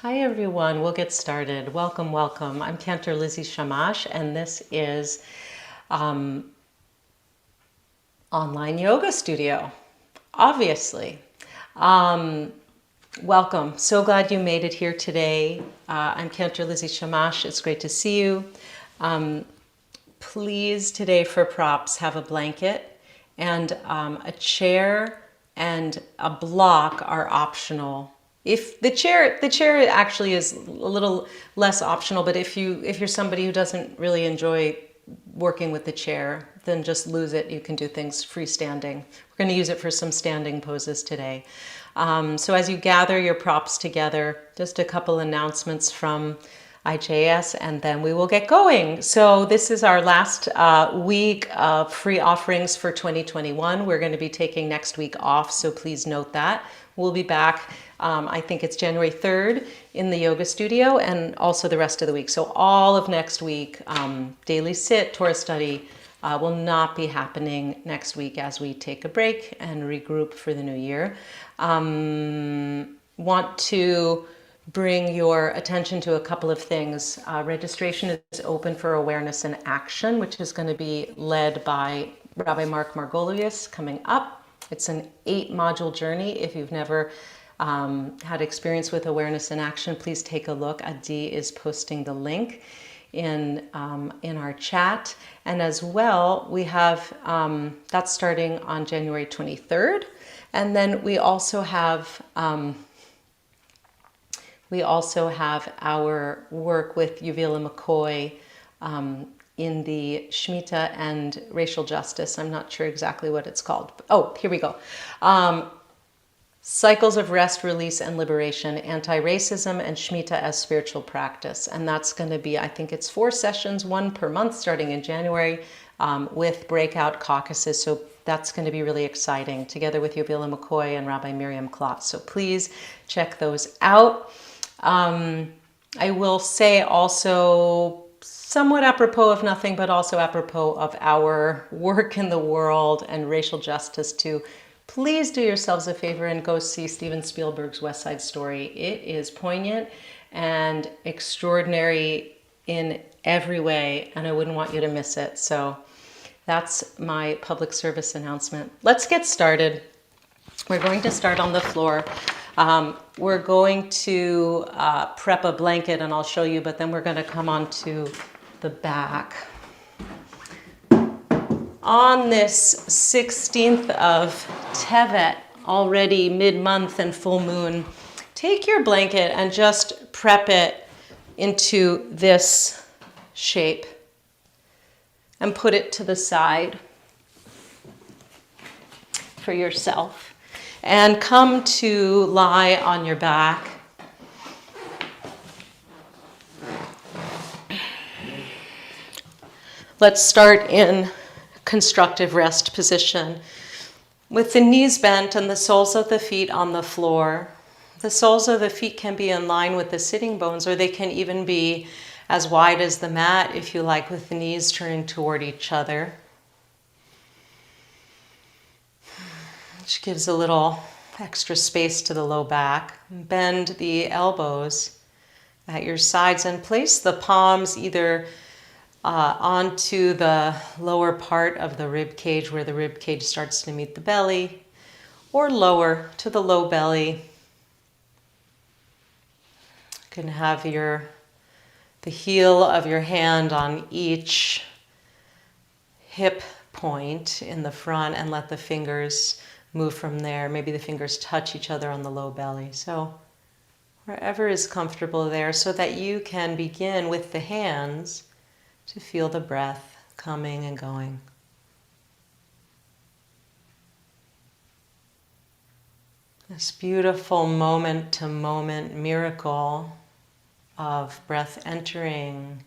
Hi everyone, we'll get started. Welcome, welcome. I'm Cantor Lizzie Shammash, and this is Online Yoga Studio, obviously. Welcome. So glad you made it here today. I'm Cantor Lizzie Shammash. It's great to see you. Please, today for props, have a blanket and a chair and a block are optional. If the chair actually is a little less optional, but if you're somebody who doesn't really enjoy working with the chair, then just lose it. You can do things freestanding. We're going to use it for some standing poses today. So as you gather your props together, just a couple announcements from IJS, and then we will get going. So this is our last week of free offerings for 2021. We're going to be taking next week off, so please note that. We'll be back, I think it's January 3rd in the yoga studio, and also the rest of the week. So all of next week, daily sit, Torah study, will not be happening next week as we take a break and regroup for the new year. Want to bring your attention to a couple of things. Registration is open for Awareness in Action, which is going to be led by Rabbi Mark Margolius coming up. It's an 8-module journey. If you've never had experience with Awareness in Action, please take a look. Adi is posting the link in our chat. And as well, we have, that's starting on January 23rd. And then we also have our work with Uvila McCoy in the Shemitah and racial justice. I'm not sure exactly what it's called. Oh, here we go. Cycles of Rest, Release, and Liberation, Anti-Racism and Shemitah as Spiritual Practice. And that's going to be, I think it's 4 sessions, 1 per month starting in January with breakout caucuses. So that's going to be really exciting, together with Uvila McCoy and Rabbi Miriam Klotz. So please check those out. I will say also, somewhat apropos of nothing, but also apropos of our work in the world and racial justice, to please do yourselves a favor and go see Steven Spielberg's West Side Story. It is poignant and extraordinary in every way, and I wouldn't want you to miss it. So that's my public service announcement. Let's get started. We're going to start on the floor. We're going to prep a blanket, and I'll show you, but then we're going to come on to the back. On this 16th of Tevet, already mid-month and full moon, take your blanket and just prep it into this shape and put it to the side for yourself. And come to lie on your back. Let's start in constructive rest position with the knees bent and the soles of the feet on the floor. The soles of the feet can be in line with the sitting bones, or they can even be as wide as the mat, if you like, with the knees turning toward each other, which gives a little extra space to the low back. Bend the elbows at your sides and place the palms either onto the lower part of the rib cage, where the rib cage starts to meet the belly, or lower to the low belly. You can have the heel of your hand on each hip point in the front, and let the fingers move from there. Maybe the fingers touch each other on the low belly. So wherever is comfortable there, so that you can begin with the hands to feel the breath coming and going. This beautiful moment-to-moment miracle of breath entering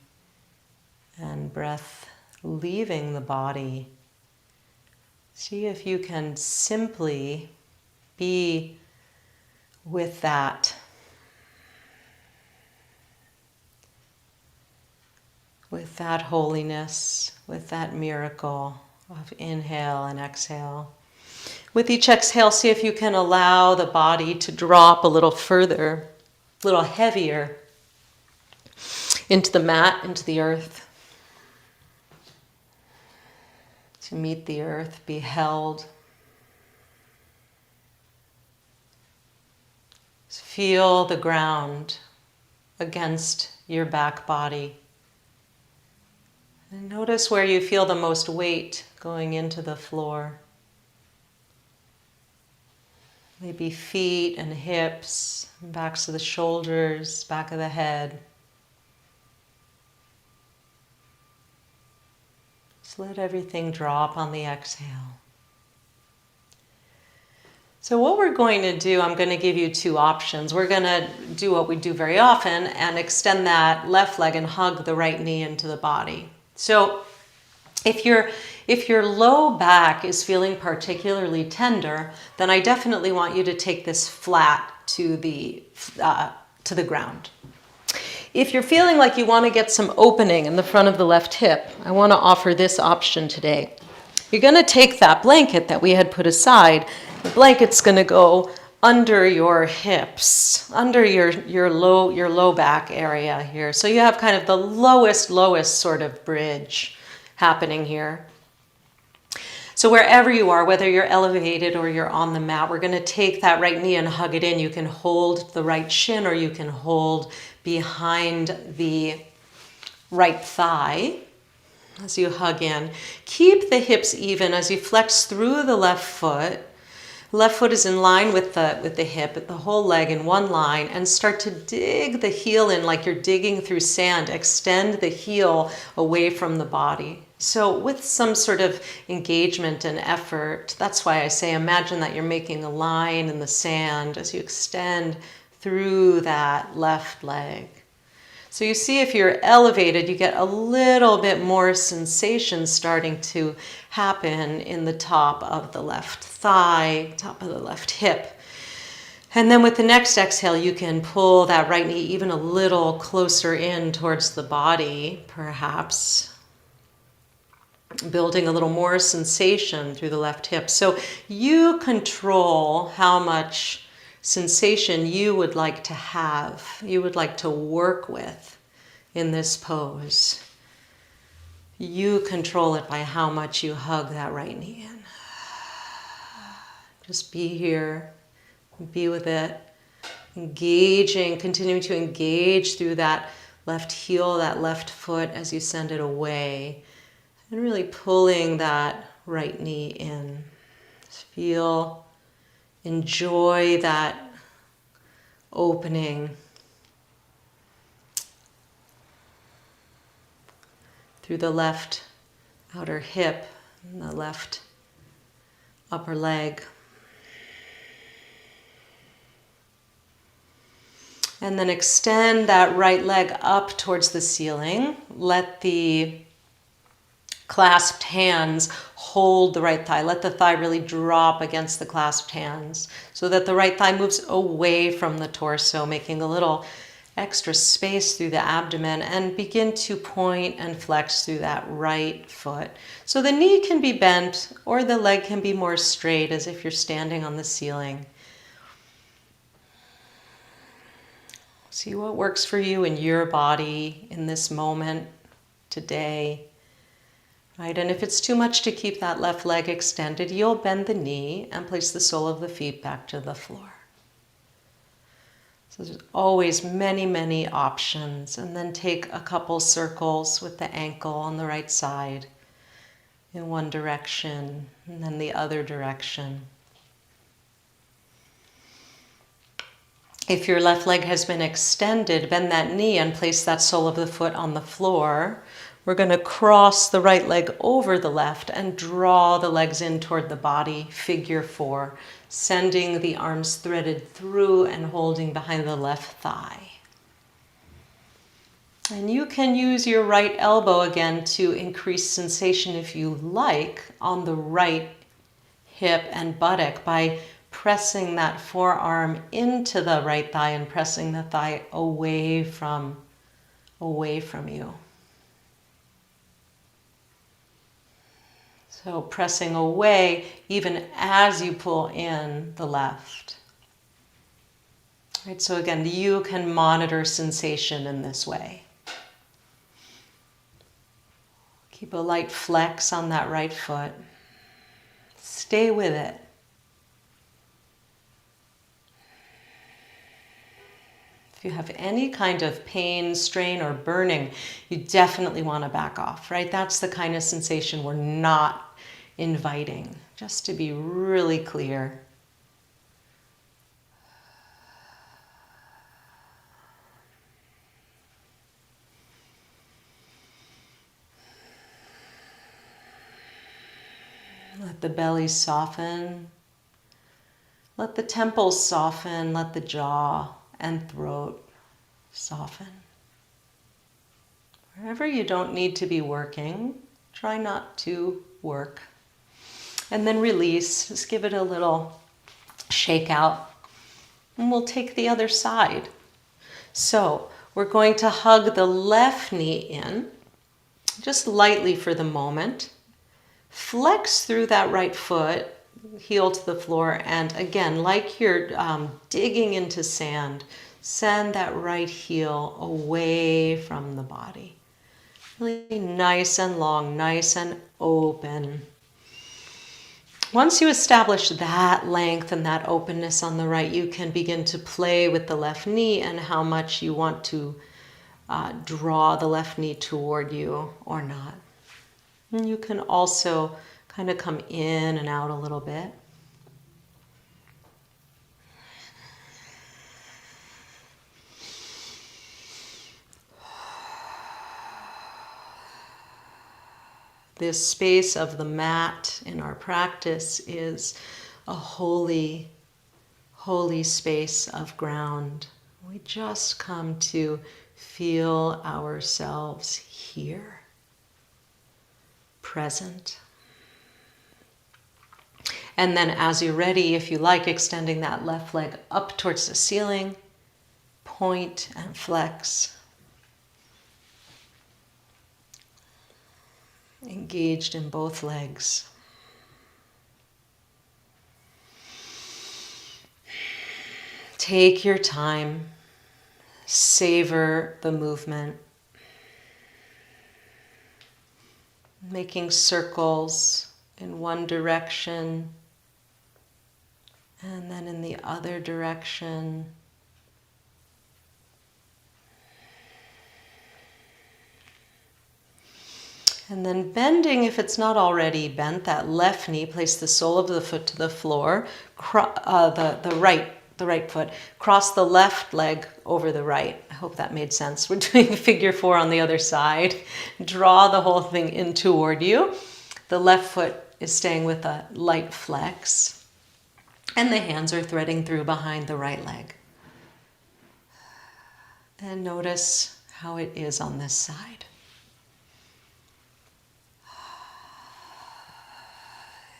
and breath leaving the body. See if you can simply be with that. With that holiness, with that miracle of inhale and exhale. With each exhale, see if you can allow the body to drop a little further little heavier into the mat, into the earth. To meet the earth, be held. Feel the ground against your back body. And notice where you feel the most weight going into the floor. Maybe feet and hips, backs of the shoulders, back of the head. Just let everything drop on the exhale. So what we're going to do, I'm going to give you two options. We're going to do what we do very often and extend that left leg and hug the right knee into the body. So if your low back is feeling particularly tender, then I definitely want you to take this flat to the ground. If you're feeling like you want to get some opening in the front of the left hip, I want to offer this option today. You're going to take that blanket that we had put aside. The blanket's going to go under your hips, under your low back area here. So you have kind of the lowest sort of bridge happening here. So wherever you are, whether you're elevated or you're on the mat, we're going to take that right knee and hug it in. You can hold the right shin or you can hold behind the right thigh as you hug in. Keep the hips even as you flex through the left foot. Left foot is in line with the hip, the whole leg in one line, and start to dig the heel in like you're digging through sand. Extend the heel away from the body. So with some sort of engagement and effort, that's why I say imagine that you're making a line in the sand as you extend through that left leg. So you see if you're elevated, you get a little bit more sensation starting to happen in the top of the left thigh, top of the left hip. And then with the next exhale, you can pull that right knee even a little closer in towards the body, perhaps, building a little more sensation through the left hip. So you control how much sensation you would like to have, you would like to work with in this pose. You control it by how much you hug that right knee in. Just be here, be with it, engaging, continuing to engage through that left heel, that left foot as you send it away, and really pulling that right knee in. Just feel, enjoy that opening through the left outer hip and the left upper leg. And then extend that right leg up towards the ceiling. Let the clasped hands hold the right thigh. Let the thigh really drop against the clasped hands so that the right thigh moves away from the torso, making a little extra space through the abdomen, and begin to point and flex through that right foot. So the knee can be bent or the leg can be more straight as if you're standing on the ceiling. See what works for you in your body in this moment today. Right? And if it's too much to keep that left leg extended, you'll bend the knee and place the sole of the feet back to the floor. So there's always many options. And then take a couple circles with the ankle on the right side in one direction and then the other direction. If your left leg has been extended, bend that knee and place that sole of the foot on the floor. We're going to cross the right leg over the left and draw the legs in toward the body, figure 4, sending the arms threaded through and holding behind the left thigh. And you can use your right elbow again to increase sensation if you like on the right hip and buttock by pressing that forearm into the right thigh and pressing the thigh away from you. So pressing away even as you pull in the left. Right, so again, you can monitor sensation in this way. Keep a light flex on that right foot. Stay with it. If you have any kind of pain, strain, or burning, you definitely want to back off, right? That's the kind of sensation we're not inviting, just to be really clear. Let the belly soften. Let the temples soften. Let the jaw and throat soften. Wherever you don't need to be working, try not to work. And then release. Just give it a little shake out. And we'll take the other side. So we're going to hug the left knee in, just lightly for the moment. Flex through that right foot, heel to the floor, and again, like you're digging into sand, send that right heel away from the body. Really nice and long, nice and open. Once you establish that length and that openness on the right, you can begin to play with the left knee and how much you want to draw the left knee toward you or not. And you can also kind of come in and out a little bit. This space of the mat in our practice is a holy, holy space of ground. We just come to feel ourselves here. Present. And then as you're ready, if you like, extending that left leg up towards the ceiling, point and flex. Engaged in both legs. Take your time, savor the movement. Making circles in one direction and then in the other direction. And then bending, if it's not already bent, that left knee, place the sole of the foot to the floor, the right foot, cross the left leg over the right. I hope that made sense. We're doing figure 4 on the other side. Draw the whole thing in toward you. The left foot is staying with a light flex. And the hands are threading through behind the right leg. And notice how it is on this side.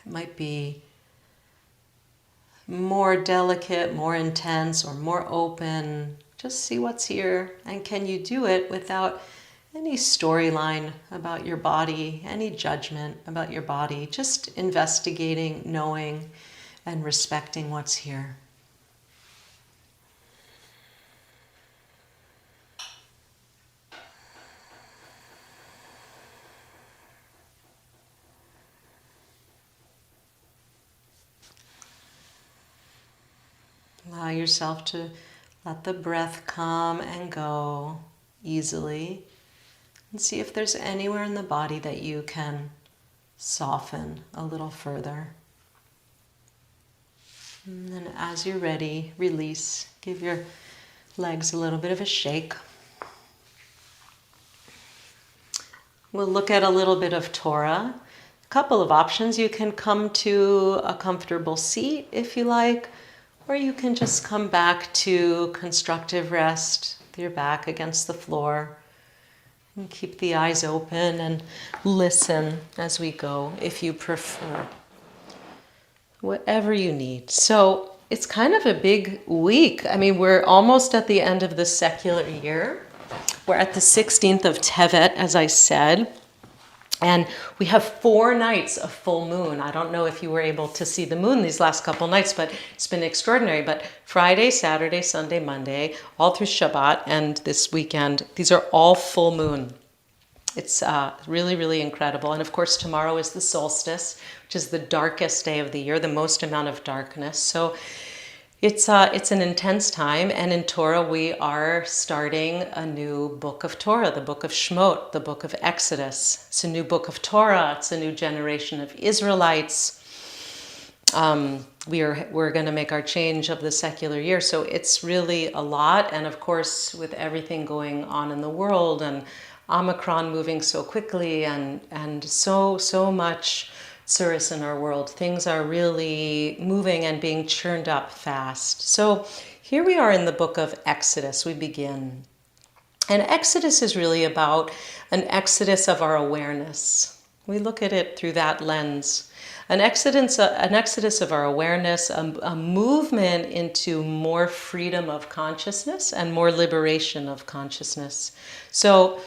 It might be more delicate, more intense, or more open. Just see what's here. And can you do it without any storyline about your body, any judgment about your body, just investigating, knowing, and respecting what's here. Allow yourself to let the breath come and go easily. And see if there's anywhere in the body that you can soften a little further. And then as you're ready, release. Give your legs a little bit of a shake. We'll look at a little bit of Torah. A couple of options. You can come to a comfortable seat if you like, or you can just come back to constructive rest with your back against the floor. And keep the eyes open and listen as we go if you prefer. Whatever you need. So it's kind of a big week. I mean, we're almost at the end of the secular year. We're at the 16th of Tevet, as I said. And we have 4 nights of full moon. I don't know if you were able to see the moon these last couple nights, but it's been extraordinary. But Friday, Saturday, Sunday, Monday, all through Shabbat and this weekend, these are all full moon. It's really, really incredible. And of course, tomorrow is the solstice, which is the darkest day of the year, the most amount of darkness. So it's an intense time, and in Torah we are starting a new book of Torah, the book of Shmot, the book of Exodus. It's a new book of Torah. It's a new generation of Israelites. We're going to make our change of the secular year, so it's really a lot. And of course, with everything going on in the world and Omicron moving so quickly and so much tsuris in our world, things are really moving and being churned up fast. So here we are in the book of Exodus. We begin. And Exodus is really about an exodus of our awareness. We look at it through that lens. An exodus of our awareness, a movement into more freedom of consciousness and more liberation of consciousness. So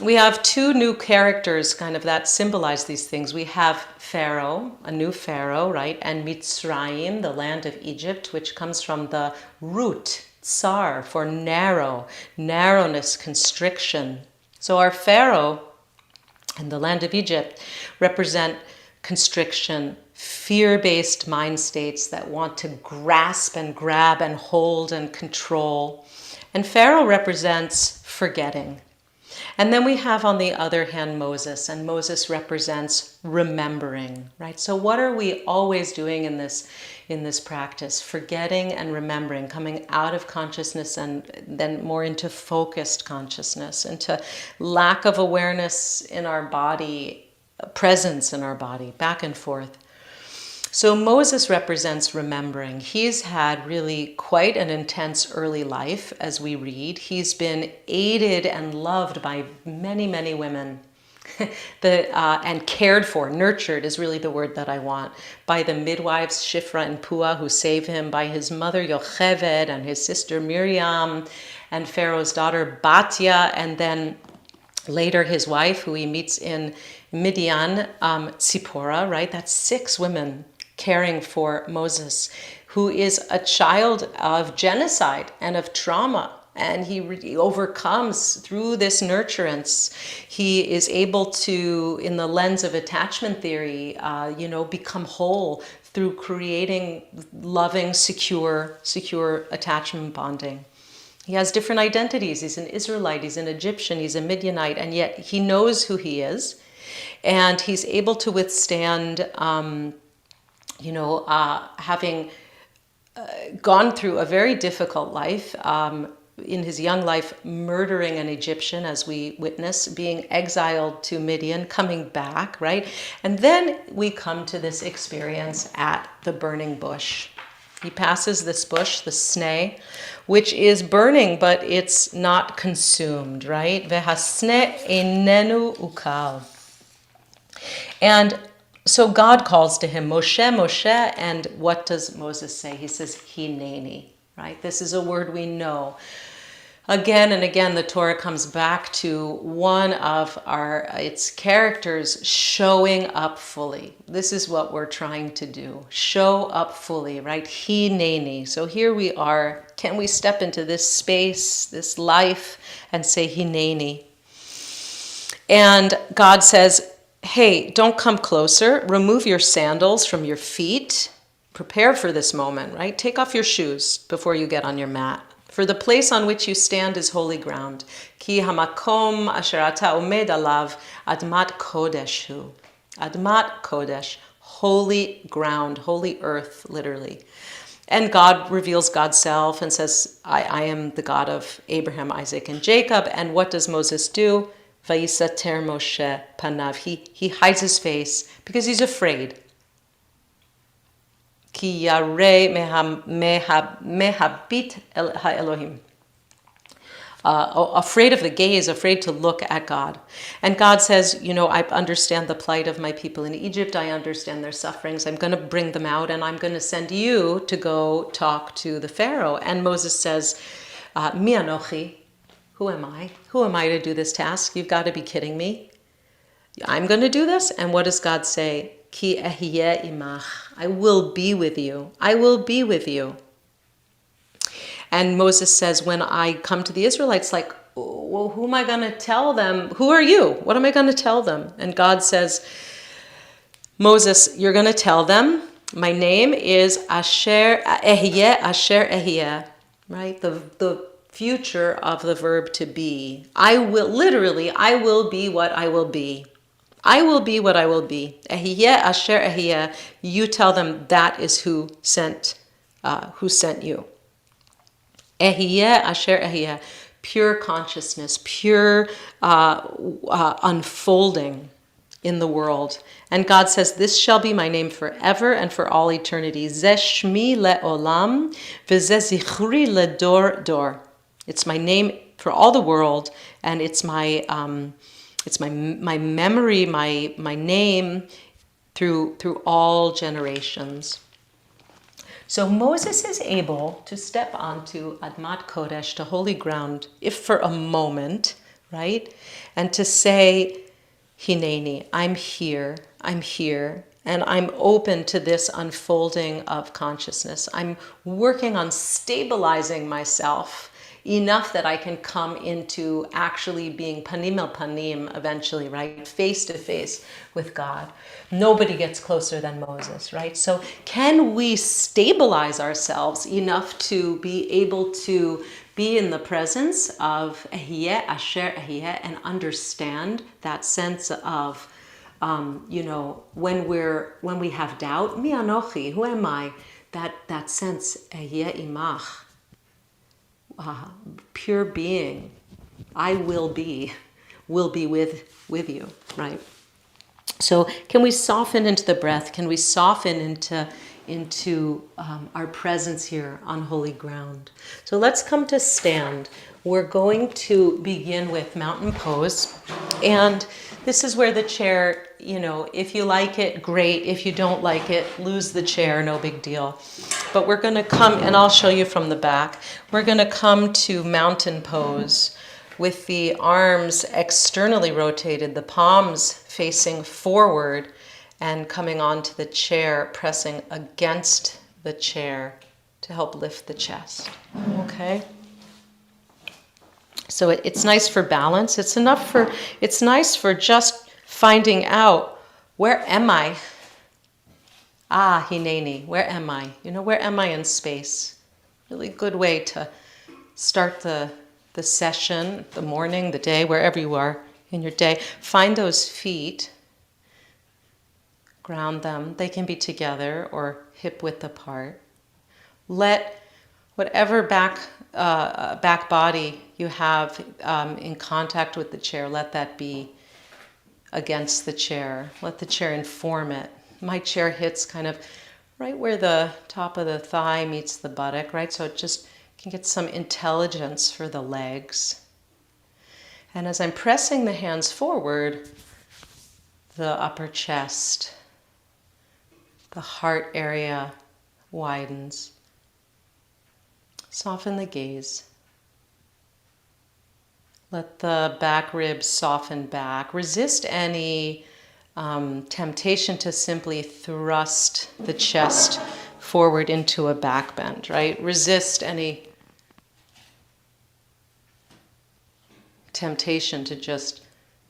we have 2 new characters kind of that symbolize these things. We have Pharaoh, a new Pharaoh, right? And Mitzrayim, the land of Egypt, which comes from the root, tsar, for narrow, narrowness, constriction. So our Pharaoh and the land of Egypt represent constriction, fear-based mind states that want to grasp and grab and hold and control. And Pharaoh represents forgetting. And then we have, on the other hand, Moses, and Moses represents remembering, right? So what are we always doing in this practice? Forgetting and remembering, coming out of consciousness and then more into focused consciousness, into lack of awareness in our body, presence in our body, back and forth. So Moses represents remembering. He's had really quite an intense early life, as we read. He's been aided and loved by many, many women. And cared for, nurtured is really the word that I want, by the midwives Shifra and Pua who save him, by his mother Yocheved and his sister Miriam and Pharaoh's daughter Batya, and then later his wife, who he meets in Midian, Tzipporah, right? That's 6 women caring for Moses, who is a child of genocide and of trauma. And he overcomes through this nurturance. He is able to, in the lens of attachment theory, become whole through creating loving, secure attachment bonding. He has different identities. He's an Israelite, he's an Egyptian, he's a Midianite, and yet he knows who he is. And he's able to withstand, having gone through a very difficult life, in his young life, murdering an Egyptian, as we witness, being exiled to Midian, coming back, right? And then we come to this experience at the burning bush. He passes this bush, the sneh, which is burning, but it's not consumed, right? Vehasneh einenu ukal. And so God calls to him, Moshe, Moshe, and what does Moses say? He says, Hineni, right? This is a word we know. Again and again, the Torah comes back to one of its characters showing up fully. This is what we're trying to do. Show up fully, right? Hineni. So here we are. Can we step into this space, this life, and say Hineni? And God says, hey, don't come closer. Remove your sandals from your feet. Prepare for this moment, right? Take off your shoes before you get on your mat. For the place on which you stand is holy ground. Ki hamakom asher ata omed alav admat kodesh hu. Admat kodesh, holy ground, holy earth, literally. And God reveals God's self and says, I am the God of Abraham, Isaac, and Jacob. And what does Moses do? Vayisater Moshe panav. He hides his face because he's afraid. Ki yareh mehabit ha'elohim. Afraid of the gaze, afraid to look at God. And God says, I understand the plight of my people in Egypt. I understand their sufferings. I'm going to bring them out, and I'm going to send you to go talk to the Pharaoh. And Moses says, Mi anochi, who am I? Who am I to do this task? You've got to be kidding me. I'm going to do this. And what does God say? Ki ehyeh imach. I will be with you. I will be with you. And Moses says, when I come to the Israelites, like, well, who am I going to tell them? Who are you? What am I going to tell them? And God says, Moses, you're going to tell them, my name is Asher Ehyeh, right? The future of the verb to be. I will be what I will be. I will be what I will be. Ehyeh Asher Ehyeh. You tell them that is who sent you. Ehyeh Asher Ehyeh. Pure consciousness, pure unfolding in the world. And God says, this shall be my name forever and for all eternity. Zeh shmi le'olam v'zeh zichri ledor dor. It's my name for all the world, and it's my memory, my name through all generations. So Moses is able to step onto Admat Kodesh, to holy ground, if for a moment, right? And to say, Hineni, I'm here, and I'm open to this unfolding of consciousness. I'm working on stabilizing myself enough that I can come into actually being panim el panim eventually, right? Face to face with God. Nobody gets closer than Moses, right? So can we stabilize ourselves enough to be able to be in the presence of Ehyeh Asher Ehyeh and understand that sense of, when we have doubt, mi anochi, who am I? That sense, Ehyeh imach, pure being, I will be with you, right? So can we soften into the breath? Can we soften into our presence here on holy ground? So let's come to stand. We're going to begin with mountain pose. And this is where the chair, if you like it, great. If you don't like it, lose the chair, no big deal. But we're going to come, and I'll show you from the back. We're going to come to mountain pose with the arms externally rotated, the palms facing forward and coming onto the chair, pressing against the chair to help lift the chest. Okay? So it's nice for balance. It's nice for just finding out, where am I? Hineni, where am I? Where am I in space? Really good way to start the session, the morning, the day, wherever you are in your day. Find those feet, ground them. They can be together or hip width apart. Let whatever back body you have in contact with the chair, let that be against the chair. Let the chair inform it. My chair hits kind of right where the top of the thigh meets the buttock, right? So it just can get some intelligence for the legs. And as I'm pressing the hands forward, the upper chest, the heart area widens. Soften the gaze. Let the back ribs soften back. Resist any temptation to simply thrust the chest forward into a back bend, right? Resist any temptation to just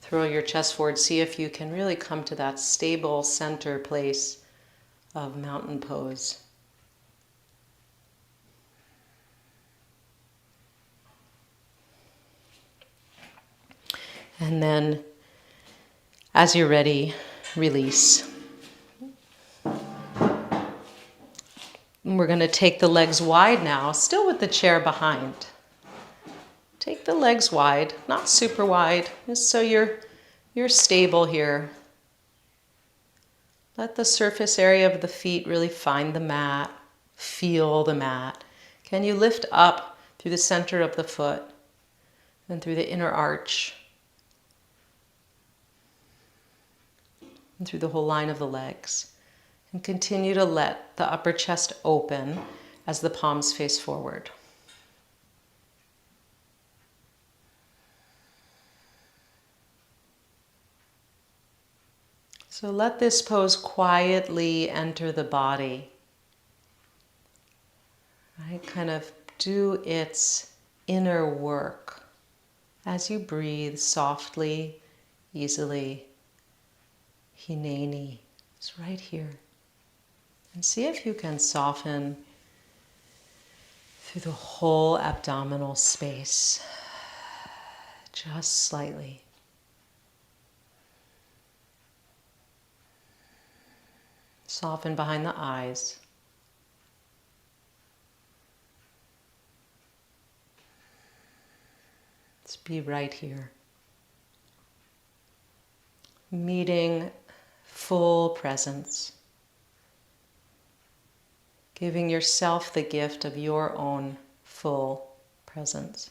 throw your chest forward. See if you can really come to that stable center place of mountain pose. And then, as you're ready, release. We're going to take the legs wide now, still with the chair behind. Take the legs wide, not super wide, just so you're stable here. Let the surface area of the feet really find the mat, feel the mat. Can you lift up through the center of the foot and through the inner arch and through the whole line of the legs? And continue to let the upper chest open as the palms face forward. So let this pose quietly enter the body. Right? Kind of do its inner work as you breathe softly, easily. Hineni is right here. And see if you can soften through the whole abdominal space, just slightly. Soften behind the eyes. Let's be right here. Meeting full presence. Giving yourself the gift of your own full presence.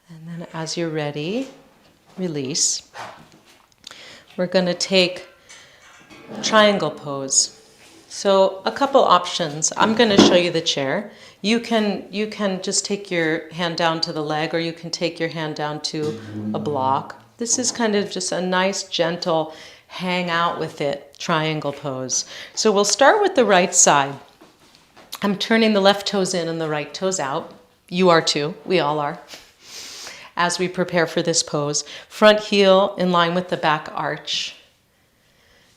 And then as you're ready, release. We're going to take triangle pose. So a couple options. I'm going to show you the chair. You can just take your hand down to the leg, or you can take your hand down to a block. This is kind of just a nice, gentle, hang out with it triangle pose. So we'll start with the right side. I'm turning the left toes in and the right toes out. You are too. We all are. As we prepare for this pose, front heel in line with the back arch.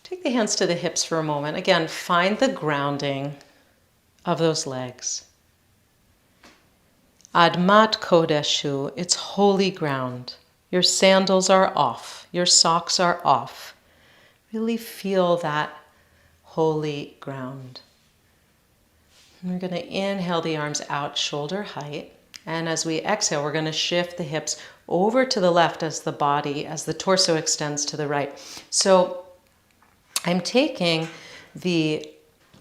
Take the hands to the hips for a moment. Again, find the grounding of those legs. Admat Kodeshu, it's holy ground. Your sandals are off. Your socks are off. Really feel that holy ground. And we're going to inhale the arms out, shoulder height. And as we exhale, we're going to shift the hips over to the left as the torso extends to the right. So I'm taking the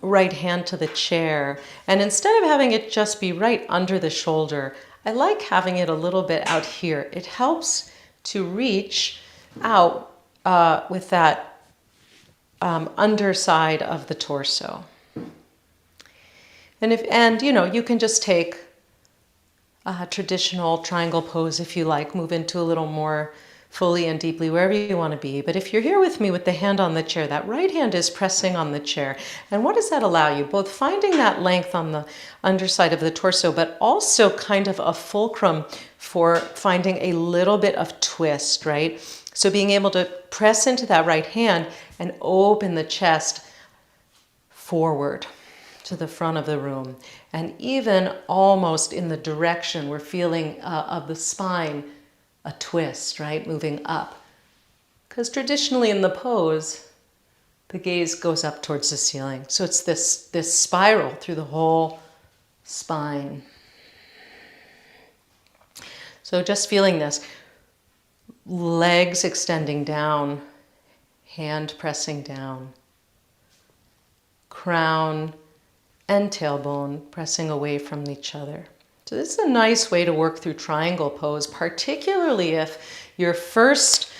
right hand to the chair, and instead of having it just be right under the shoulder, I like having it a little bit out here. It helps to reach out with that underside of the torso. And you can just take a traditional triangle pose if you like, move into a little more fully and deeply, wherever you want to be. But if you're here with me with the hand on the chair, that right hand is pressing on the chair. And what does that allow you? Both finding that length on the underside of the torso, but also kind of a fulcrum for finding a little bit of twist, right? So being able to press into that right hand and open the chest forward to the front of the room. And even almost in the direction we're feeling of the spine, a twist, right? Moving up. Because traditionally in the pose, the gaze goes up towards the ceiling. So it's this spiral through the whole spine. So just feeling this. Legs extending down, hand pressing down. Crown and tailbone pressing away from each other. So this is a nice way to work through triangle pose, particularly if your first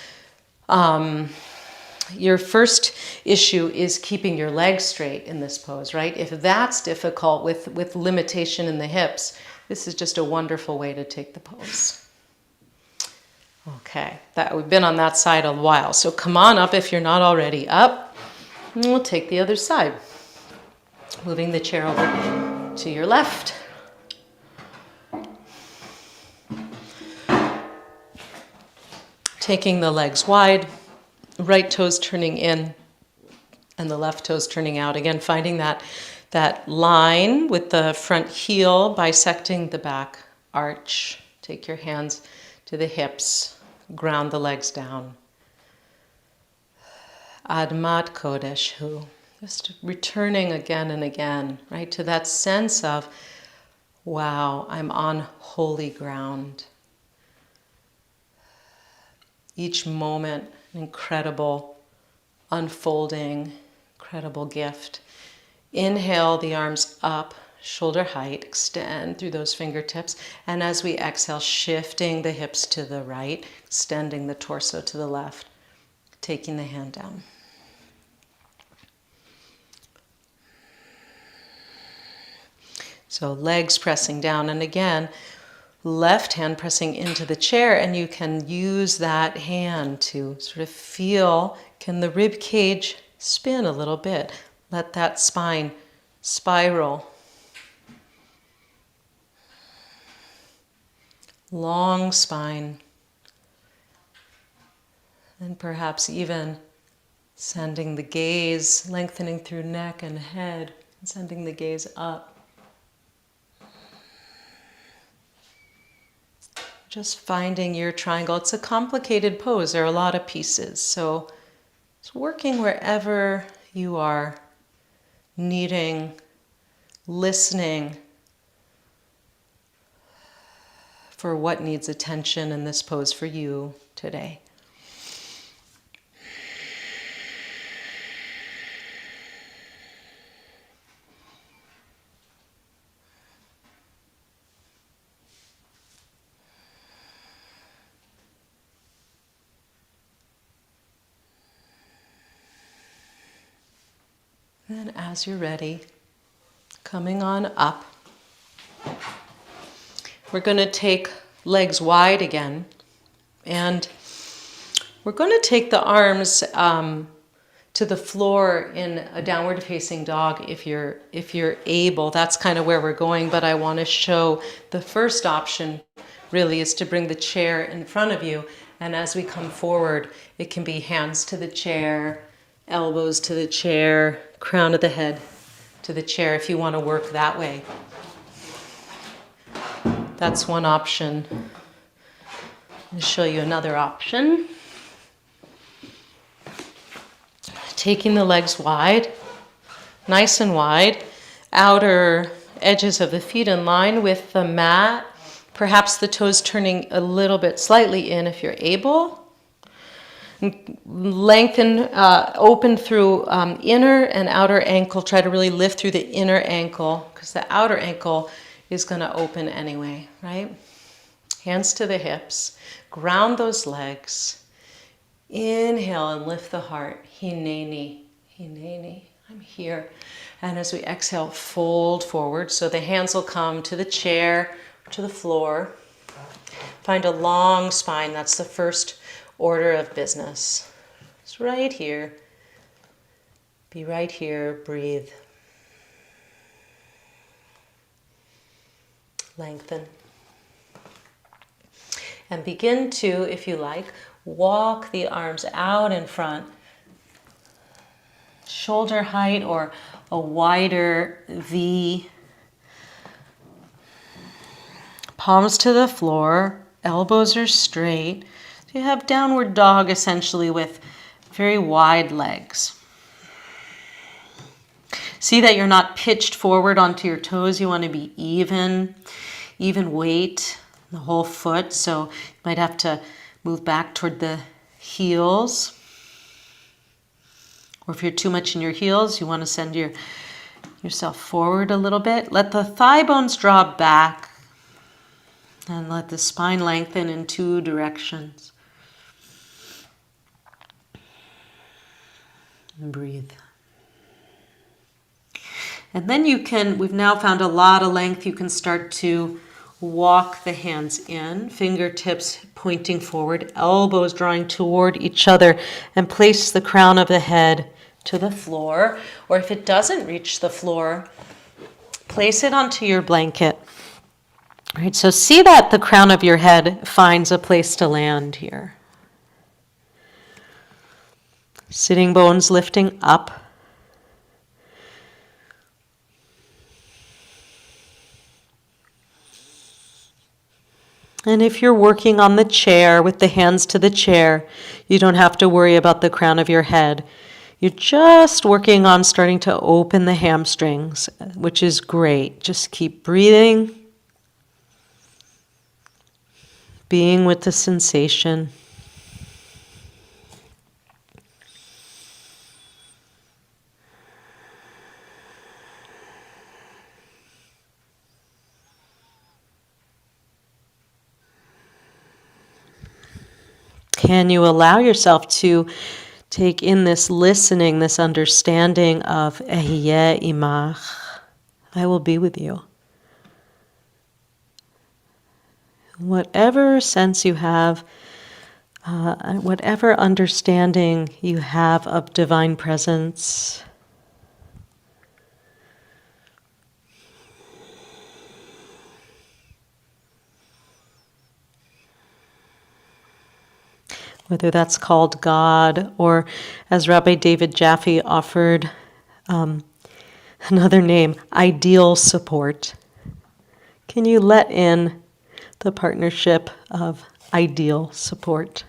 issue is keeping your legs straight in this pose, right? If that's difficult with limitation in the hips, this is just a wonderful way to take the pose. Okay, we've been on that side a while, so come on up if you're not already up, and we'll take the other side. Moving the chair over to your left. Taking the legs wide, right toes turning in and the left toes turning out. Again, finding that line with the front heel bisecting the back arch. Take your hands to the hips, ground the legs down. Admat Kodeshu. Just returning again and again, right, to that sense of, wow, I'm on holy ground. Each moment, an incredible unfolding, incredible gift. Inhale the arms up, shoulder height, extend through those fingertips. And as we exhale, shifting the hips to the right, extending the torso to the left, taking the hand down. So legs pressing down, and again, left hand pressing into the chair, and you can use that hand to sort of feel, can the rib cage spin a little bit? Let that spine spiral. Long spine. And perhaps even sending the gaze, lengthening through neck and head, and sending the gaze up. Just finding your triangle. It's a complicated pose. There are a lot of pieces. So it's working wherever you are, needing, listening for what needs attention in this pose for you today. Then as you're ready, coming on up, we're going to take legs wide again, and we're going to take the arms to the floor in a downward facing dog if you're able. That's kind of where we're going, but I want to show the first option really is to bring the chair in front of you, and as we come forward, it can be hands to the chair, elbows to the chair, crown of the head to the chair if you want to work that way. That's one option. I'll show you another option. Taking the legs wide, nice and wide, outer edges of the feet in line with the mat, perhaps the toes turning a little bit slightly in if you're able. Lengthen, open through inner and outer ankle. Try to really lift through the inner ankle because the outer ankle is going to open anyway, right? Hands to the hips. Ground those legs. Inhale and lift the heart. Hineni, hineni. I'm here. And as we exhale, fold forward. So the hands will come to the chair, to the floor. Find a long spine. That's the first order of business. It's right here. Be right here. Breathe. Lengthen. And begin to, if you like, walk the arms out in front. Shoulder height or a wider V. Palms to the floor. Elbows are straight. You have downward dog essentially with very wide legs. See that you're not pitched forward onto your toes. You want to be even weight, the whole foot. So you might have to move back toward the heels. Or if you're too much in your heels, you want to send yourself forward a little bit. Let the thigh bones draw back and let the spine lengthen in two directions. And breathe. And then we've now found a lot of length. You can start to walk the hands in, fingertips pointing forward, elbows drawing toward each other, and place the crown of the head to the floor. Or if it doesn't reach the floor, place it onto your blanket. All right, so see that the crown of your head finds a place to land here. Sitting bones lifting up. And if you're working on the chair with the hands to the chair, you don't have to worry about the crown of your head. You're just working on starting to open the hamstrings, which is great. Just keep breathing, being with the sensation. Can you allow yourself to take in this listening, this understanding of Ehyeh imach, I will be with you. Whatever sense you have, whatever understanding you have of divine presence, whether that's called God or, as Rabbi David Jaffe offered another name, ideal support. Can you let in the partnership of ideal support?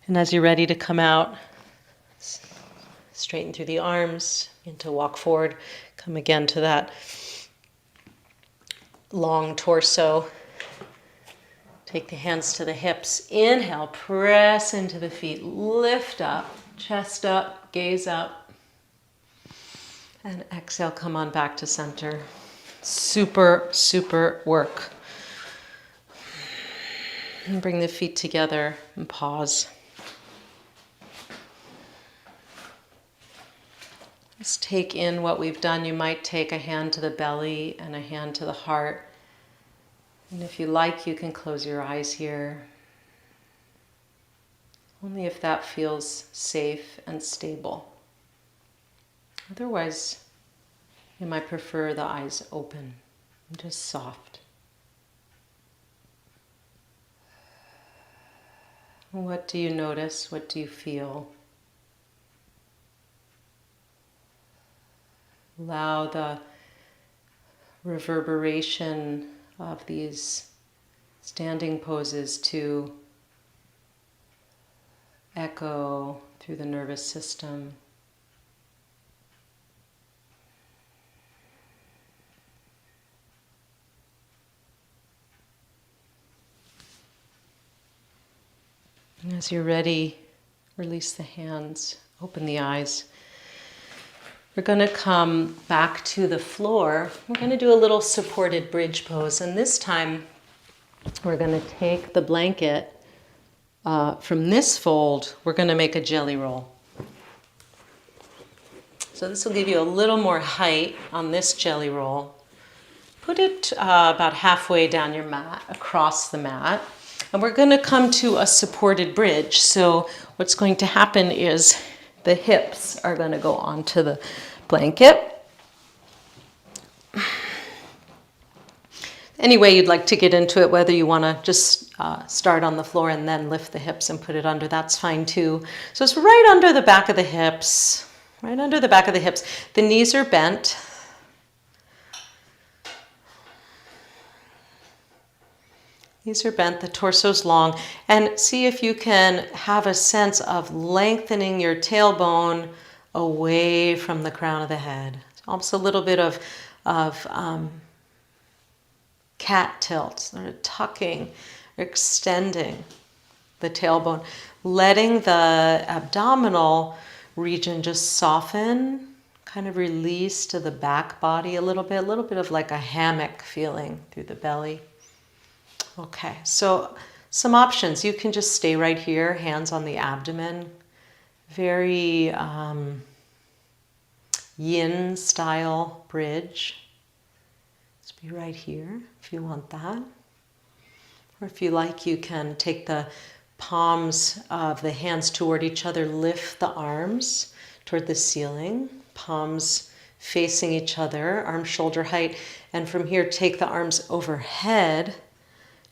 And as you're ready to come out, straighten through the arms, into walk forward, come again to that long torso. Take the hands to the hips. Inhale, press into the feet, lift up, chest up, gaze up. And exhale, come on back to center. Super, super work. And bring the feet together and pause. Just take in what we've done. You might take a hand to the belly and a hand to the heart. And if you like, you can close your eyes here. Only if that feels safe and stable. Otherwise, you might prefer the eyes open and just soft. What do you notice? What do you feel? Allow the reverberation of these standing poses to echo through the nervous system. And as you're ready, release the hands, open the eyes. We're going to come back to the floor. We're going to do a little supported bridge pose. And this time, we're going to take the blanket from this fold. We're going to make a jelly roll. So this will give you a little more height on this jelly roll. Put it about halfway down your mat, across the mat. And we're going to come to a supported bridge. So what's going to happen is the hips are going to go onto the blanket. Any way you'd like to get into it, whether you want to just start on the floor and then lift the hips and put it under, that's fine too. So it's right under the back of the hips, right under the back of the hips. The knees are bent. Knees are bent, the torso's long, and see if you can have a sense of lengthening your tailbone away from the crown of the head. Almost a little bit of cat tilt, sort of tucking, extending the tailbone, letting the abdominal region just soften, kind of release to the back body a little bit of like a hammock feeling through the belly. Okay, so some options. You can just stay right here, hands on the abdomen. Very yin style bridge. Just be right here if you want that. Or if you like, you can take the palms of the hands toward each other, lift the arms toward the ceiling, palms facing each other, arms shoulder height, and from here take the arms overhead.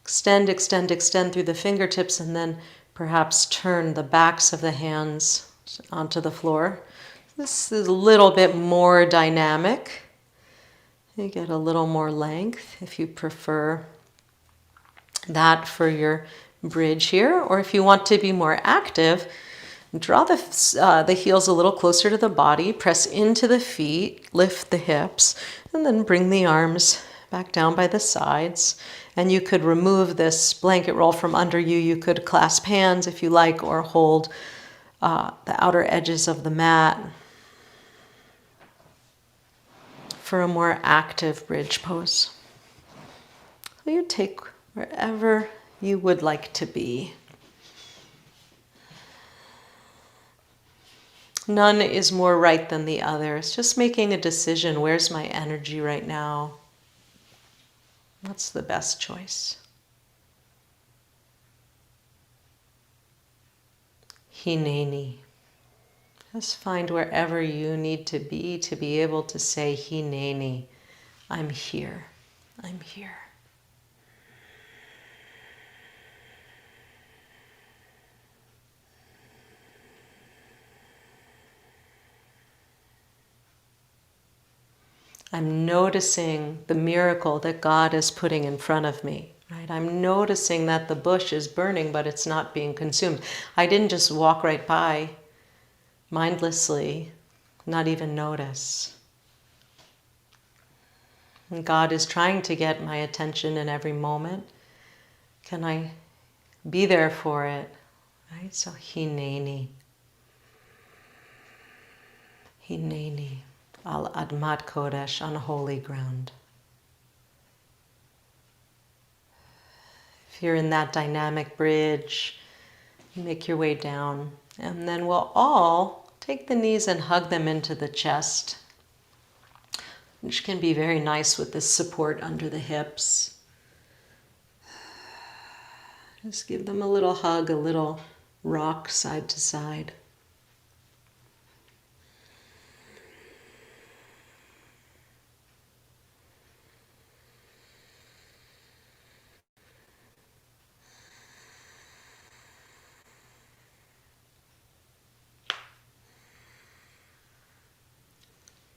Extend, extend, extend through the fingertips, and then perhaps turn the backs of the hands onto the floor. This is a little bit more dynamic. You get a little more length if you prefer that for your bridge here. Or if you want to be more active, draw the heels a little closer to the body, press into the feet, lift the hips, and then bring the arms back down by the sides. And you could remove this blanket roll from under you. You could clasp hands if you like, or hold the outer edges of the mat for a more active bridge pose. So you take wherever you would like to be. None is more right than the other. It's just making a decision. Where's my energy right now? What's the best choice? Hineni. Just find wherever you need to be able to say Hineni. I'm here. I'm here. I'm noticing the miracle that God is putting in front of me, right? I'm noticing that the bush is burning, but it's not being consumed. I didn't just walk right by mindlessly, not even notice. And God is trying to get my attention in every moment. Can I be there for it? Right? So Hineni. Hineni. Al Admat Kodesh, on holy ground. If you're in that dynamic bridge, make your way down. And then we'll all take the knees and hug them into the chest, which can be very nice with this support under the hips. Just give them a little hug, a little rock side to side.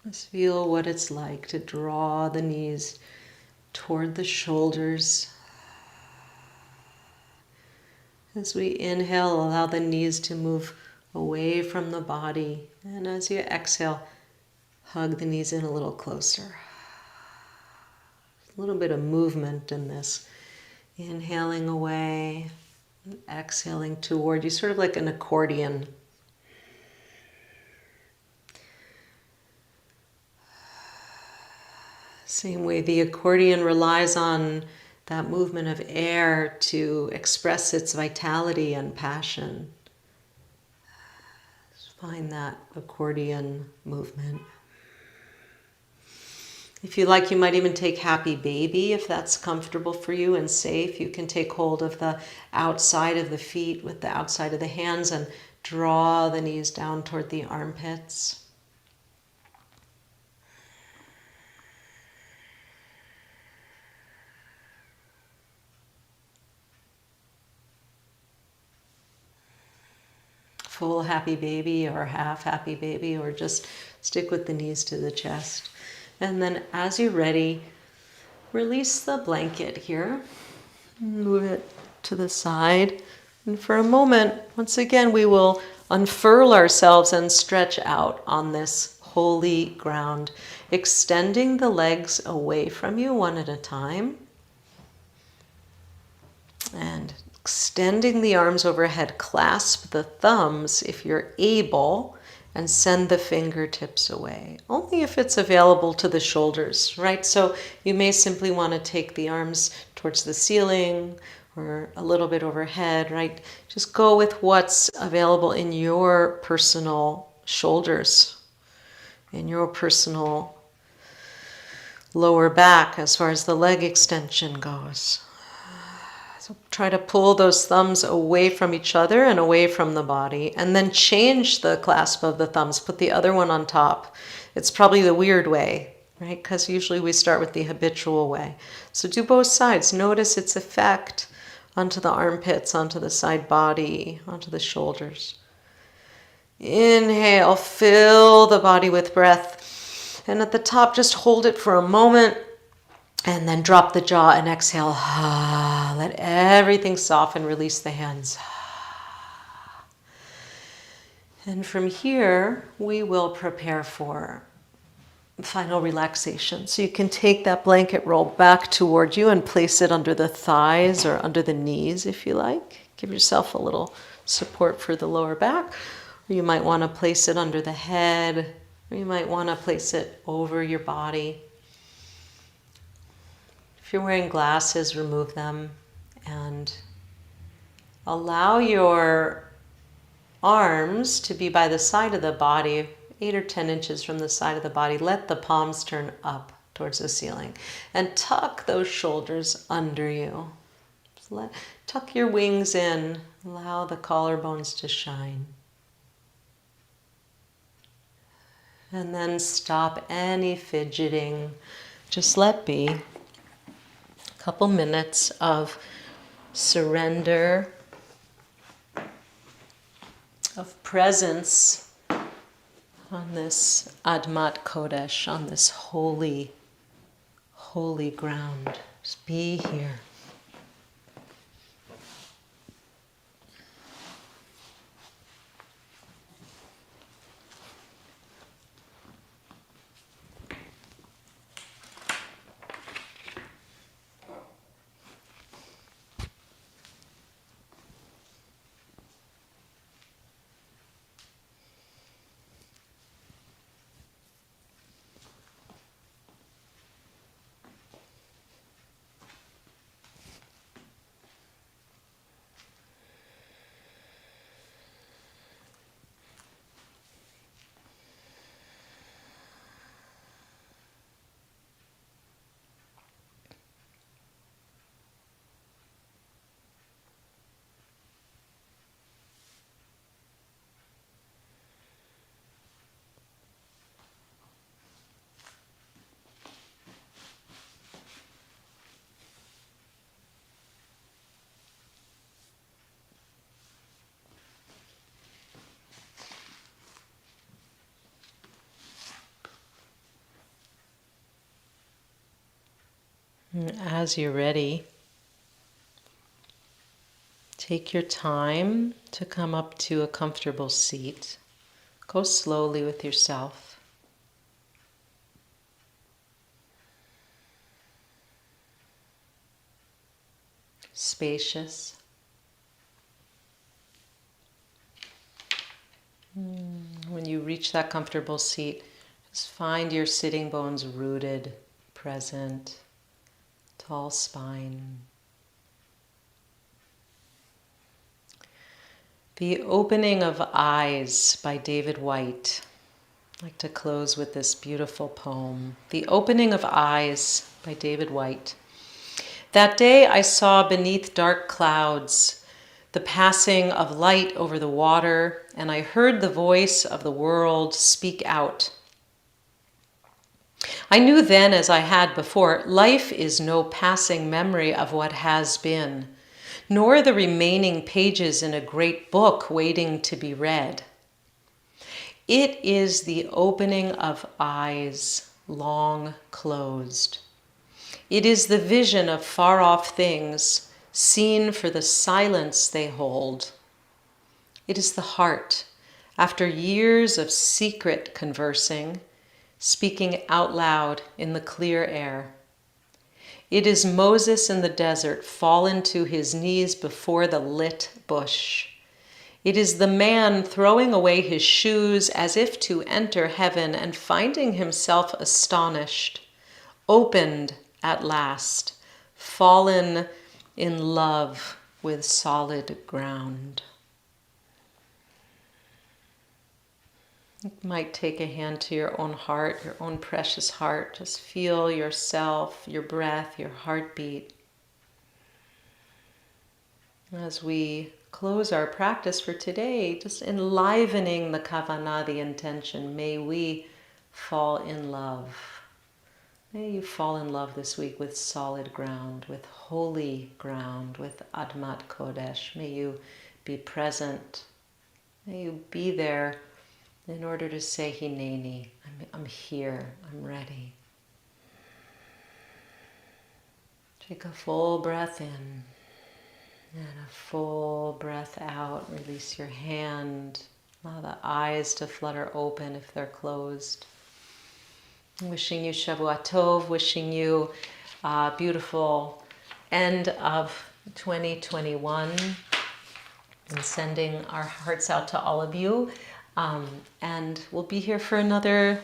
Just feel what it's like to draw the knees toward the shoulders. As we inhale, allow the knees to move away from the body. And as you exhale, hug the knees in a little closer. A little bit of movement in this. Inhaling away, and exhaling toward you, sort of like an accordion. Same way the accordion relies on that movement of air to express its vitality and passion. Just find that accordion movement. If you like, you might even take happy baby if that's comfortable for you and safe. You can take hold of the outside of the feet with the outside of the hands and draw the knees down toward the armpits. Full happy baby or half happy baby, or just stick with the knees to the chest. And then as you're ready, release the blanket here. Move it to the side. And for a moment, once again, we will unfurl ourselves and stretch out on this holy ground, extending the legs away from you one at a time. And extending the arms overhead, clasp the thumbs if you're able, and send the fingertips away. Only if it's available to the shoulders, right? So you may simply want to take the arms towards the ceiling or a little bit overhead, right? Just go with what's available in your personal shoulders, in your personal lower back as far as the leg extension goes. So try to pull those thumbs away from each other and away from the body, and then change the clasp of the thumbs. Put the other one on top. It's probably the weird way, right? Because usually we start with the habitual way. So do both sides. Notice its effect onto the armpits, onto the side body, onto the shoulders. Inhale, fill the body with breath. And at the top, just hold it for a moment. And then drop the jaw and exhale. Let everything soften, release the hands. And from here, we will prepare for final relaxation. So you can take that blanket roll back toward you and place it under the thighs or under the knees if you like. Give yourself a little support for the lower back. Or you might want to place it under the head, or you might want to place it over your body. If you're wearing glasses, remove them and allow your arms to be by the side of the body, 8 or 10 inches from the side of the body. Let the palms turn up towards the ceiling. And tuck those shoulders under you. Tuck your wings in. Allow the collarbones to shine. And then stop any fidgeting. Just let be. A couple minutes of surrender, of presence on this Admat Kodesh, on this holy, holy ground. Just be here. As you're ready, take your time to come up to a comfortable seat. Go slowly with yourself. Spacious. When you reach that comfortable seat, just find your sitting bones rooted, present. Tall spine. The Opening of Eyes by David Whyte. I'd like to close with this beautiful poem. The Opening of Eyes by David Whyte. That day I saw beneath dark clouds the passing of light over the water, and I heard the voice of the world speak out. I knew then, as I had before, life is no passing memory of what has been, nor the remaining pages in a great book waiting to be read. It is the opening of eyes long closed. It is the vision of far-off things, seen for the silence they hold. It is the heart, after years of secret conversing, speaking out loud in the clear air. It is Moses in the desert, fallen to his knees before the lit bush. It is the man throwing away his shoes as if to enter heaven and finding himself astonished, opened at last, fallen in love with solid ground. You might take a hand to your own heart, your own precious heart. Just feel yourself, your breath, your heartbeat. As we close our practice for today, just enlivening the kavanah, the intention. May we fall in love. May you fall in love this week with solid ground, with holy ground, with Admat Kodesh. May you be present. May you be there in order to say Hineni, I'm here, I'm ready. Take a full breath in and a full breath out. Release your hand. Allow the eyes to flutter open if they're closed. Wishing you Shavua Tov, wishing you a beautiful end of 2021 and sending our hearts out to all of you. And we'll be here for another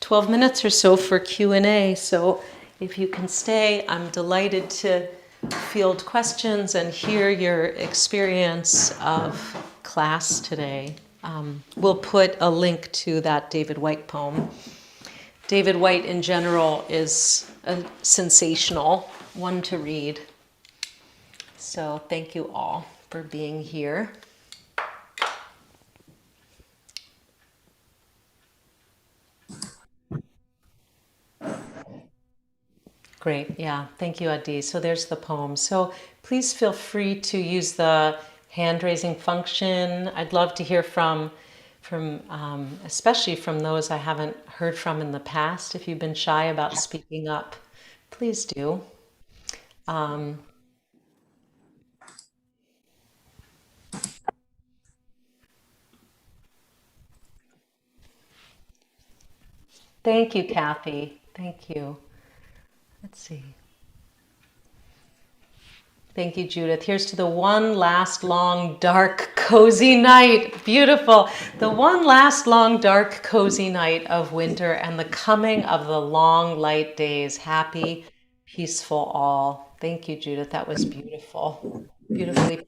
12 minutes or so for Q&A. So if you can stay, I'm delighted to field questions and hear your experience of class today. We'll put a link to that David Whyte poem David White in general is a sensational one to read. So thank you all for being here. Great, yeah, thank you, Adi. So there's the poem. So please feel free to use the hand raising function. I'd love to hear from especially from those I haven't heard from in the past. If you've been shy about speaking up, please do. Thank you, Kathy. Thank you. Let's see. Thank you, Judith. Here's to the one last long, dark, cozy night. Beautiful. The one last long, dark, cozy night of winter and the coming of the long, light days. Happy, peaceful all. Thank you, Judith. That was beautiful. Beautifully put.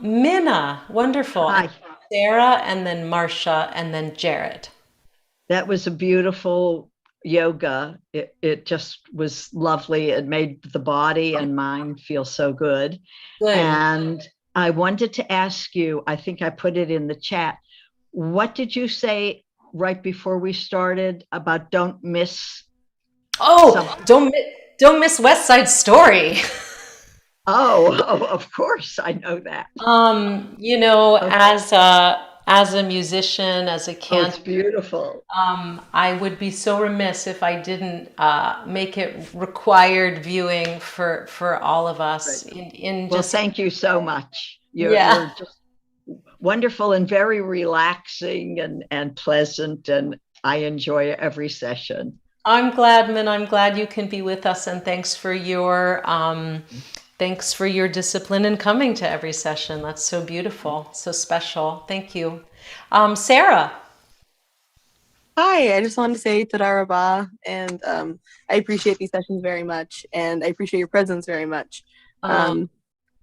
Minna, wonderful. Hi. And Sarah, and then Marcia, and then Jared. That was a beautiful yoga. It just was lovely. It made the body and mind feel so good. Good. And I wanted to ask you, I think I put it in the chat. What did you say right before we started about don't miss Oh, something? don't miss West Side Story. Oh, of course, I know that. You know, Okay. as a musician, as a Oh, it's cantor, beautiful. I would be so remiss if I didn't make it required viewing for all of Right. us in Well, just thank you so much. You're yeah. just wonderful and very relaxing and pleasant, and I enjoy every session. I'm glad, Min. I'm glad you can be with us, and thanks for your discipline in coming to every session. That's so beautiful, so special. Thank you, Sarah. Hi, I just wanted to say Tada Rabah, and I appreciate these sessions very much, and I appreciate your presence very much, Uh,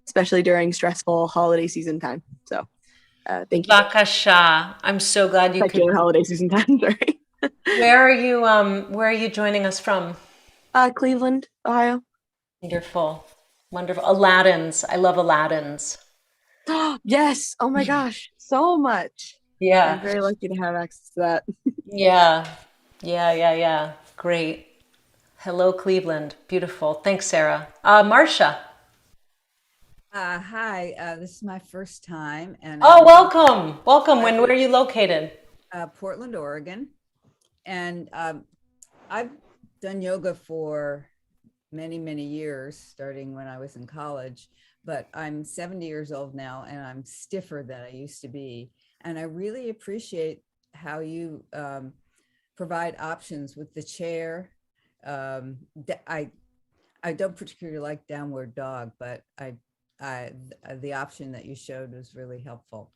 especially during stressful holiday season time. So, thank you. Bakasha. I'm so glad you could. Secular holiday season time, sorry. Where are you joining us from? Cleveland, Ohio. Wonderful. Wonderful. Aladdin's. I love Aladdin's. Yes, oh my gosh, so much. I'm Yeah. very lucky to have access to that. Yeah. Yeah. Great. Hello, Cleveland. Beautiful. Thanks, Sarah. Marcia. Hi, this is my first time, and Oh, welcome. Welcome. Where are you located? Portland, Oregon, and I've done yoga for many, many years, starting when I was in college. But I'm 70 years old now, and I'm stiffer than I used to be. And I really appreciate how you provide options with the chair. I don't particularly like downward dog, but the option that you showed was really helpful.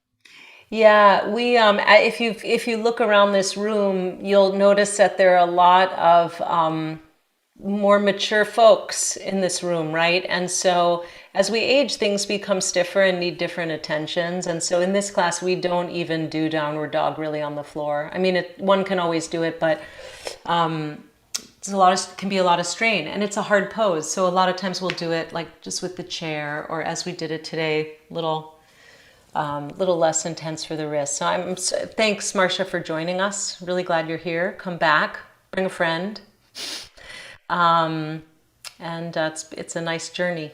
Yeah, if you look around this room, you'll notice that there are a lot of more mature folks in this room, right? And so as we age, things become stiffer and need different attentions. And so in this class, we don't even do downward dog really on the floor. I mean, one can always do it, but can be a lot of strain, and it's a hard pose. So a lot of times we'll do it like just with the chair, or as we did it today, little less intense for the wrist. Thanks, Marcia, for joining us. Really glad you're here. Come back, bring a friend. And it's a nice journey.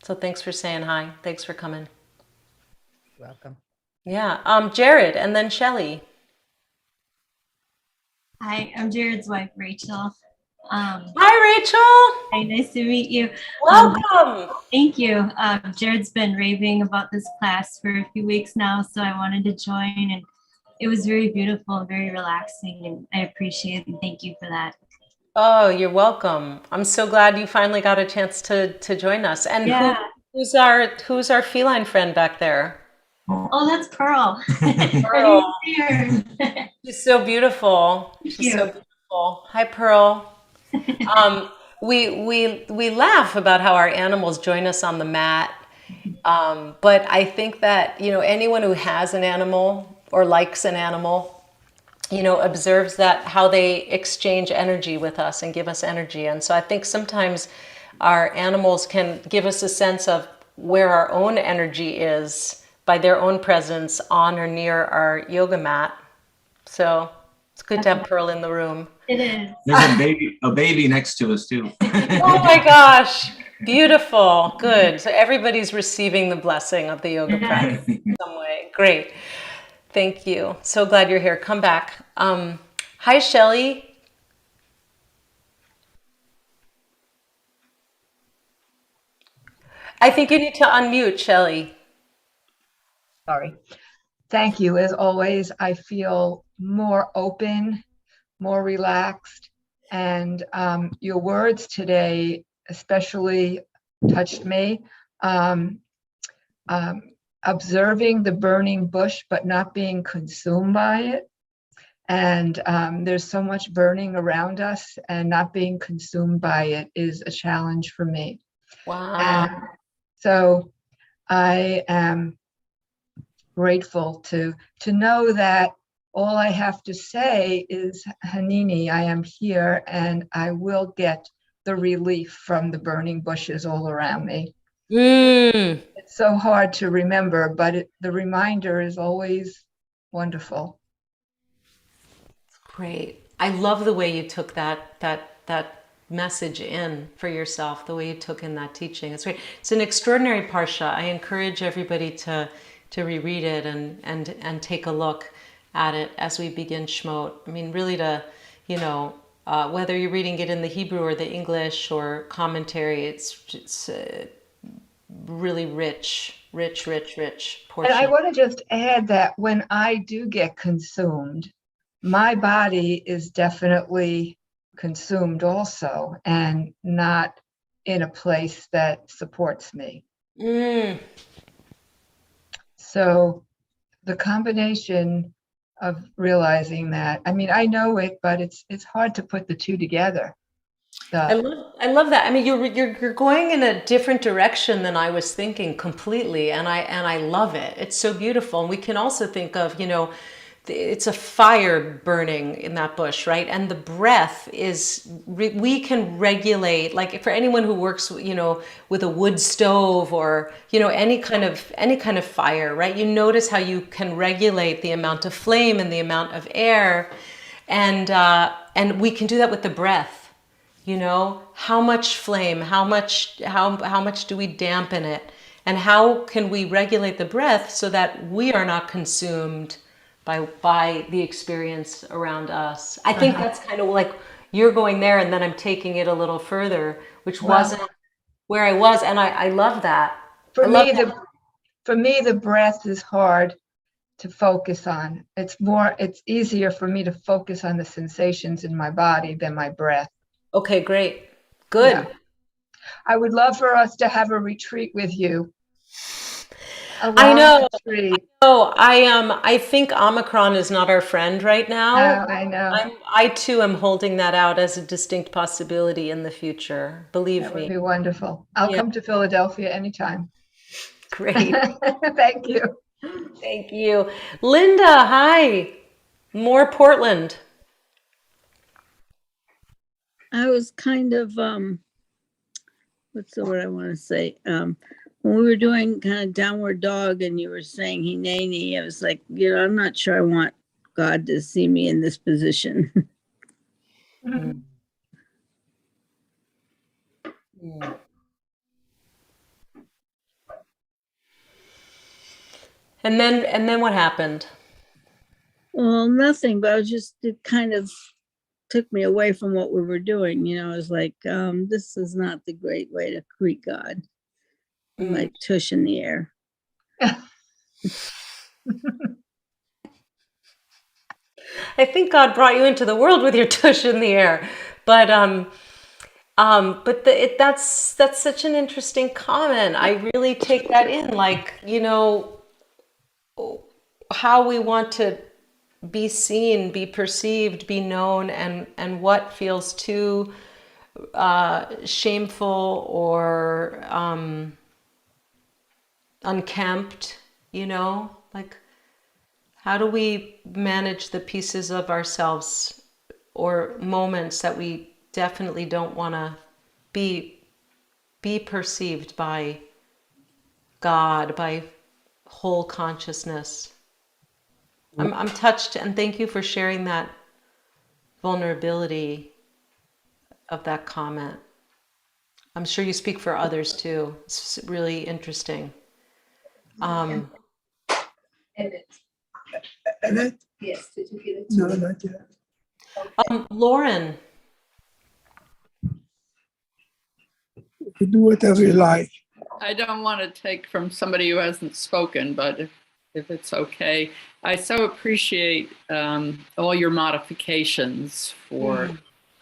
So thanks for saying hi. Thanks for coming. Welcome. Yeah. Jared, and then Shelly. Hi, I'm Jared's wife, Rachel. Hi, Rachel. Hi, nice to meet you. Welcome. Thank you. Jared's been raving about this class for a few weeks now, so I wanted to join, and it was very beautiful, very relaxing, and I appreciate it, and thank you for that. Oh, you're welcome. I'm so glad you finally got a chance to join us. And Yeah. who's our feline friend back there? Oh, that's Pearl. Pearl. I didn't see her. She's so beautiful. She's so beautiful. Hi, Pearl. We laugh about how our animals join us on the mat, But I think that, anyone who has an animal or likes an animal, observes that how they exchange energy with us and give us energy. And so I think sometimes our animals can give us a sense of where our own energy is by their own presence on or near our yoga mat. So it's good to have Pearl in the room. It is. There's a baby next to us too. Oh my gosh, beautiful, good. So everybody's receiving the blessing of the yoga practice in some way. Great, thank you. So glad you're here. Come back. Hi, Shelley. I think you need to unmute, Shelley. Sorry. Thank you. As always, I feel more open, more relaxed, and your words today especially touched me. Observing the burning bush, but not being consumed by it. And there's so much burning around us, and not being consumed by it is a challenge for me. Wow. And so I am grateful to know that all I have to say is, Hanini, I am here, and I will get the relief from the burning bushes all around me. It's so hard to remember, but the reminder is always wonderful. Great. I love the way you took that message in for yourself, the way you took in that teaching. It's great. It's an extraordinary parsha. I encourage everybody to reread it and take a look at it as we begin Shmot. I mean, really to, whether you're reading it in the Hebrew or the English or commentary, it's really rich portion. And I want to just add that when I do get consumed, my body is definitely consumed also, and not in a place that supports me. So the combination of realizing that, I mean, I know it, but it's hard to put the two together. I love that. I mean, you're going in a different direction than I was thinking completely, and I love it. It's so beautiful. And we can also think of, it's a fire burning in that bush, right? And the breath is, we can regulate, like for anyone who works, with a wood stove or, any kind of fire, right? You notice how you can regulate the amount of flame and the amount of air, and we can do that with the breath. How much flame, how much do we dampen it, and how can we regulate the breath so that we are not consumed by the experience around us. I think that's kind of like you're going there, and then I'm taking it a little further, which wasn't where I was, and I love that. For me, the breath is hard to focus on. It's easier for me to focus on the sensations in my body than my breath. Okay, great. Good. Yeah. I would love for us to have a retreat with you. I know. Retreat. I think Omicron is not our friend right now. I know. I too am holding that out as a distinct possibility in the future. Believe That me. would be wonderful. I'll come to Philadelphia anytime. Great. Thank you. Thank you. Linda, hi. More Portland. I was kind of, what's the word I want to say? When we were doing kind of downward dog and you were saying Hineni, I was like, I'm not sure I want God to see me in this position. Mm. And then what happened? Well, nothing, but it kind of took me away from what we were doing. I was like, this is not the great way to greet God. Like tush in the air. I think God brought you into the world with your tush in the air, but that's such an interesting comment. I really take that in, like, how we want to be seen, be perceived, be known, and what feels too shameful or unkempt, like how do we manage the pieces of ourselves or moments that we definitely don't want to be perceived by God, by whole consciousness. I'm touched, and thank you for sharing that vulnerability of that comment. I'm sure you speak for others too. It's really interesting. Annette? Yes, did you get it? No, not yet. Lauren. You can do whatever you like. I don't want to take from somebody who hasn't spoken, but if it's okay, I so appreciate all your modifications for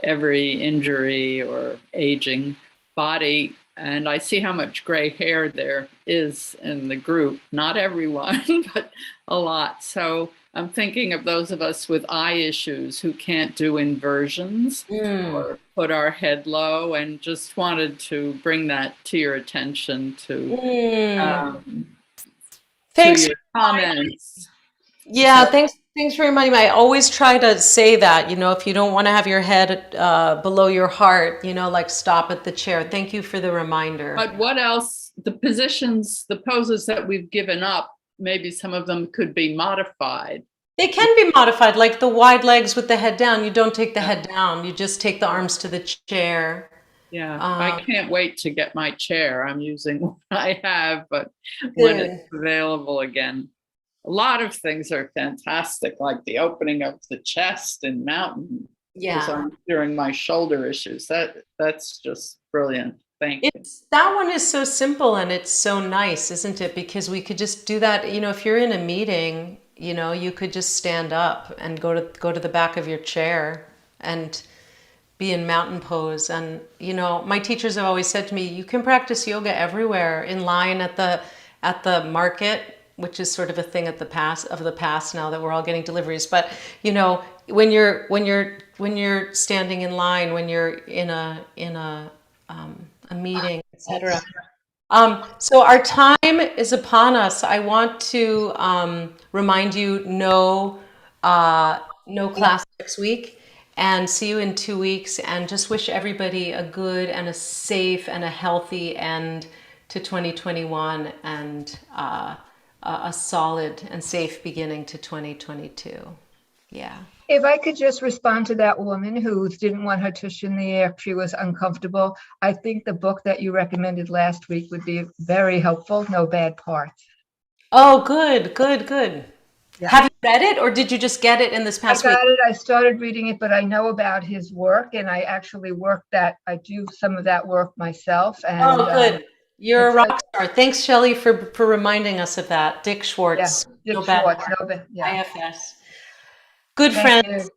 every injury or aging body. And I see how much gray hair there is in the group. Not everyone, but a lot. So I'm thinking of those of us with eye issues who can't do inversions or put our head low, and just wanted to bring that to your attention to Thanks. your comments. Yeah, thanks for reminding me. I always try to say that, if you don't want to have your head below your heart, like stop at the chair. Thank you for the reminder. But what else? The positions, the poses that we've given up, maybe some of them could be modified. They can be modified, like the wide legs with the head down. You don't take the head down. You just take the arms to the chair. Yeah, I can't wait to get my chair. I'm using what I have, but when it's available again. A lot of things are fantastic, like the opening of the chest in mountain. Yeah. During my shoulder issues. That's just brilliant. Thank you. That one is so simple and it's so nice, isn't it? Because we could just do that, if you're in a meeting, you could just stand up and go to the back of your chair and be in mountain pose. And my teachers have always said to me, you can practice yoga everywhere, in line at the market, which is sort of a thing of the past now that we're all getting deliveries. But when you're standing in line, when you're in a meeting, etc. So our time is upon us. I want to remind you, no class next week, and see you in 2 weeks. And just wish everybody a good and a safe and a healthy end to 2021, and a solid and safe beginning to 2022. Yeah. If I could just respond to that woman who didn't want her tush in the air, she was uncomfortable. I think the book that you recommended last week would be very helpful. No bad parts. Oh, good. Yeah. Have you read it, or did you just get it in this past week? I got it. I started reading it, but I know about his work, and I actually I do some of that work myself. And, good. You're a rock star. Thanks, Shelley, for reminding us of that. Dick Schwartz. Yeah, Dick Schwartz. IFS. Good friends.